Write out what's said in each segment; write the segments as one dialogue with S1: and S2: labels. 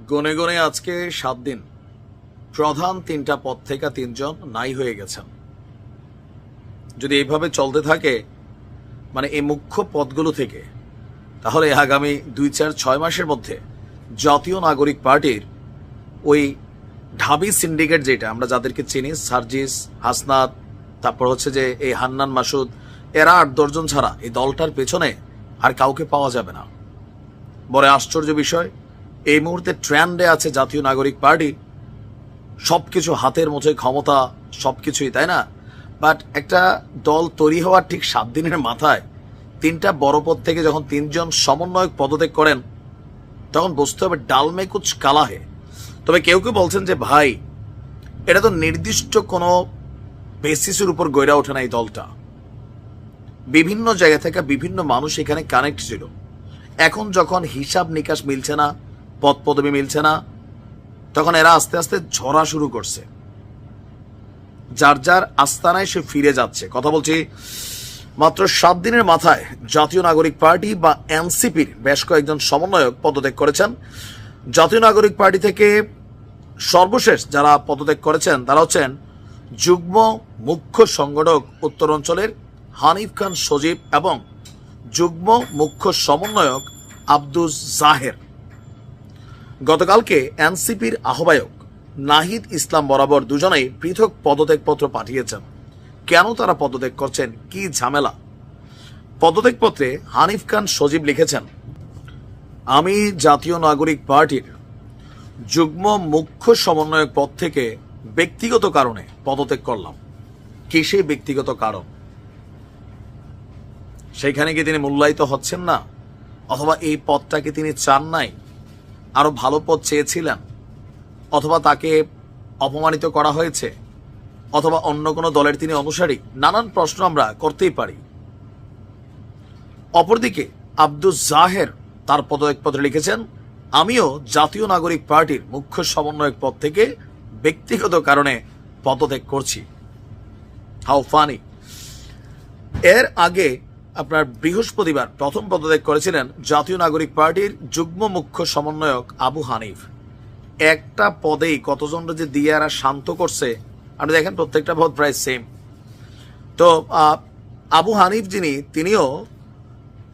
S1: গনে গনে আজকে 7 দিন প্রধান 3টা পদ থেকে 3 জন নাই হয়ে গেছেন। যদি এইভাবে চলতে থাকে মানে এই মুখ্য পদগুলো থেকে, তাহলে আগামী 2-4-6 মাসের মধ্যে জাতীয় নাগরিক পার্টির ওই ঢাবি সিন্ডিকেট, যেটা আমরা যাদেরকে চিনি, সার্জিস, হাসনাত, তারপর হচ্ছে যে এই হান্নান মাসুদ, এরা 8-10 জন ছাড়া এই দলটার পেছনে আর কাউকে পাওয়া যাবে না। বড় আশ্চর্য বিষয়, এই মুহূর্তে ট্রেন্ডে আছে জাতীয় নাগরিক পার্টি, সবকিছু হাতের মুঠোয়, ক্ষমতা সবকিছুই, তাই না? বাট একটা দল তৈরি হওয়ার ঠিক 7 দিনের মাথায় 3টা বড় পদ থেকে যখন 3 জন সমন্বয়ক পদত্যাগ করেন, তখন বুঝতে হবে ডালমে কুচ কালা হে। তবে কেউ কেউ বলছেন যে ভাই, এটা তো নির্দিষ্ট কোনো বেসিসের উপর গড়ে ওঠে না এই দলটা, বিভিন্ন জায়গা থেকে বিভিন্ন মানুষ এখানে কানেক্ট ছিল। এখন যখন হিসাব নিকাশ মিলছে না, পদ পদবি মিলছে না, তখন এরা আস্তে আস্তে ঝরা শুরু করছে। যার যার আস্তানায় সে ফিরে যাচ্ছে। কথা বলছি, মাত্র 7 দিনের মাথায় জাতীয় নাগরিক পার্টি বা এনসিপির বেশ কয়েকজন সমন্বয়ক পদত্যাগ করেছেন। জাতীয় নাগরিক পার্টি থেকে সর্বশেষ যারা পদত্যাগ করেছেন তারা হচ্ছেন যুগ্ম মুখ্য সংগঠক উত্তরাঞ্চলের হানিফ খান সজীব এবং যুগ্ম মুখ্য সমন্বয়ক আব্দুস জাহের। গতকালকে এনসিপির আহ্বায়ক নাহিদ ইসলাম বরাবর দুজনেই পৃথক পদত্যাগপত্র পাঠিয়েছেন। কেন তারা পদত্যাগ করছেন, কি ঝামেলা? পদত্যাগপত্রে হানিফ খান সজীব লিখেছেন, আমি জাতীয় নাগরিক পার্টির যুগ্ম মুখ্য সমন্বয়ক পদ থেকে ব্যক্তিগত কারণে পদত্যাগ করলাম। কি সেই ব্যক্তিগত কারণ? সেখানে কি তিনি মূল্যায়িত হচ্ছেন না, অথবা এই পদটাকে তিনি চান নাই, আরো ভালো পদ চেয়েছিলেন, অথবা তাকে অপমানিত করা হয়েছে, অথবা অন্য কোনো দলের তিনি অনুসারী? নানান প্রশ্ন আমরা করতেই পারি। অপরদিকে আব্দুস জাহের তার পদত্যাগপত্রে লিখেছেন, আমিও জাতীয় নাগরিক পার্টির মুখ্য সমন্বয়ক পদ থেকে ব্যক্তিগত কারণে পদত্যাগ করছি। How funny! এর আগে আপনার বৃহস্পতিবার প্রথম পদত্যাগ করেছিলেন জাতীয় নাগরিক পার্টির যুগ্ম মুখ্য সমন্বয়ক আবু হানিফ। একটা পদেই কতজন যে দিয়ে এরা শান্ত করছে আপনি দেখেন, প্রত্যেকটা পদ প্রায় সেম। তো আবু হানিফ তিনিও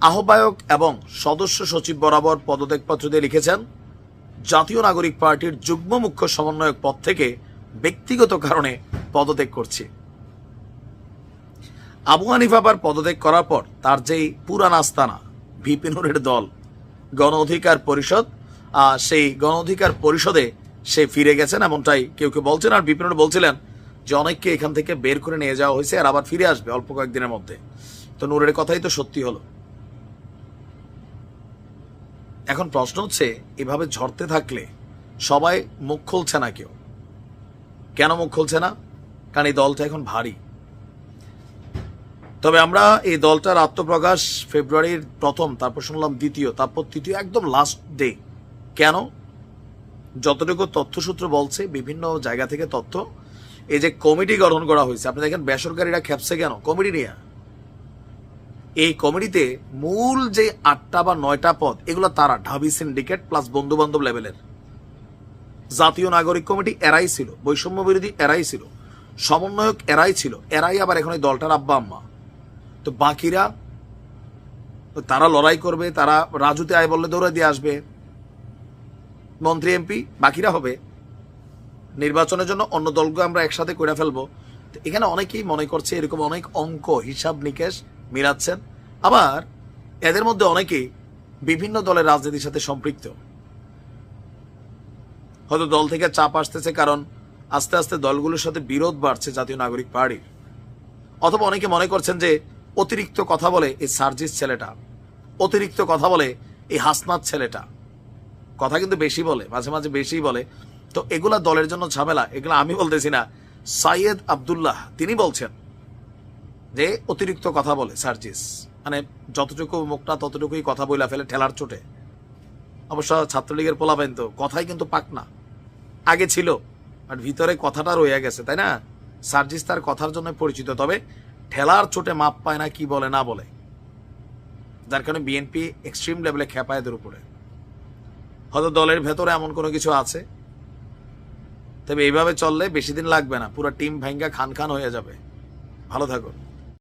S1: আহ্বায়ক এবং সদস্য সচিব বরাবর পদত্যাগপত্র দিয়ে লিখেছেন, জাতীয় নাগরিক পার্টির যুগ্ম মুখ্য সমন্বয়ক পদ থেকে ব্যক্তিগত কারণে পদত্যাগ করছি। আবু হানিফ আবার পদত্যাগ করার পর তার যেই পুরান আস্তানা ভিপি নুরের দল গণ অধিকার পরিষদ, সেই গণ অধিকার পরিষদে সে ফিরে গেছেন, এমনটাই কেউ কেউ বলছেন। আর ভিপি নুর বলছিলেন যে অনেককে এখান থেকে বের করে নিয়ে যাওয়া হয়েছে, আর আবার ফিরে আসবে অল্প কয়েকদিনের মধ্যে। তো নুরের কথাই তো সত্যি হলো। এখন প্রশ্ন হচ্ছে, এভাবে ঝরতে থাকলে সবাই মুখ খুলছে না। কেন মুখ খুলছে না? কারণ এই দলটা এখন ভারী। তবে আমরা এই দলটার আত্মপ্রকাশ ফেব্রুয়ারির প্রথম, তারপর শুনলাম দ্বিতীয়, তারপর তৃতীয়, একদম লাস্ট ডে। কেন? যতটুকু তথ্যসূত্র বলছে, বিভিন্ন জায়গা থেকে তথ্য, এই যে কমিটি গঠন করা হয়েছে, আপনি দেখেন বেসরকারিরা খেপছে কেন কমিটি নিয়ে। এই কমিটিতে মূল যে 8টা বা 9টা পদ, এগুলো তারা ঢাবি সিন্ডিকেট প্লাস বন্ধু বান্ধব লেভেলের। জাতীয় নাগরিক কমিটি এরাই ছিল, বৈষম্য বিরোধী এরাই ছিল, সমন্বয়ক এরাই ছিল, এরাই আবার এখন এই দলটার আব্বা আম্মা। তো বাকিরা তারা লড়াই করবে, তারা রাজুতে আয় বললে দৌড়ে দিয়ে আসবে, মন্ত্রী এমপি বাকিরা হবে। নির্বাচনের জন্য অন্য দলকে আমরা একসাথে করে ফেলবো। তো এখানে অনেকেই মনে করছে এরকম অনেক অঙ্ক হিসাব নিকেশ মিলাচ্ছেন। আবার এদের মধ্যে অনেকেই বিভিন্ন দলের রাজনীতির সাথে সম্পৃক্ত। হয়তো দল থেকে চাপ আসতেছে, কারণ আস্তে আস্তে দলগুলোর সাথে বিরোধ বাড়ছে জাতীয় নাগরিক পার্টির। অথবা অনেকে মনে করছেন যে অতিরিক্ত কথা বলে এই সার্জিস ছেলেটা, অতিরিক্ত কথা বলে এই হাসনাত ছেলেটা, কথা কিন্তু বেশি বলে, মাঝে মাঝে বেশি বলে। তো এগুলা দলের জন্য ঝামেলা। এগুলো আমি বলতেছি না, সাইয়েদ আব্দুল্লাহ তিনি বলছেন যে অতিরিক্ত কথা বলে সার্জিস, মানে যতটুকু মুখটা ততটুকুই কথা বইলা ফেলে ঠেলার চোটে। অবশ্য ছাত্রলীগের পোলাপাইন তো কথাই কিন্তু পাক না, আগে ছিল, আর ভিতরে কথাটা রয়ে গেছে, তাই না? সার্জিস তার কথার জন্য পরিচিত, তবে ঠেলার চোটে মাপ পায় না কি বলে না বলে, যার কারণে বিএনপি এক্সট্রিম লেভেলে খেপায় এদের উপরে। হয়তো দলের ভেতরে এমন কোনো কিছু আছে। তবে এইভাবে চললে বেশি দিন লাগবে না, পুরো টিম ভাঙ্গা খান খান হয়ে যাবে। ভালো থাকুন।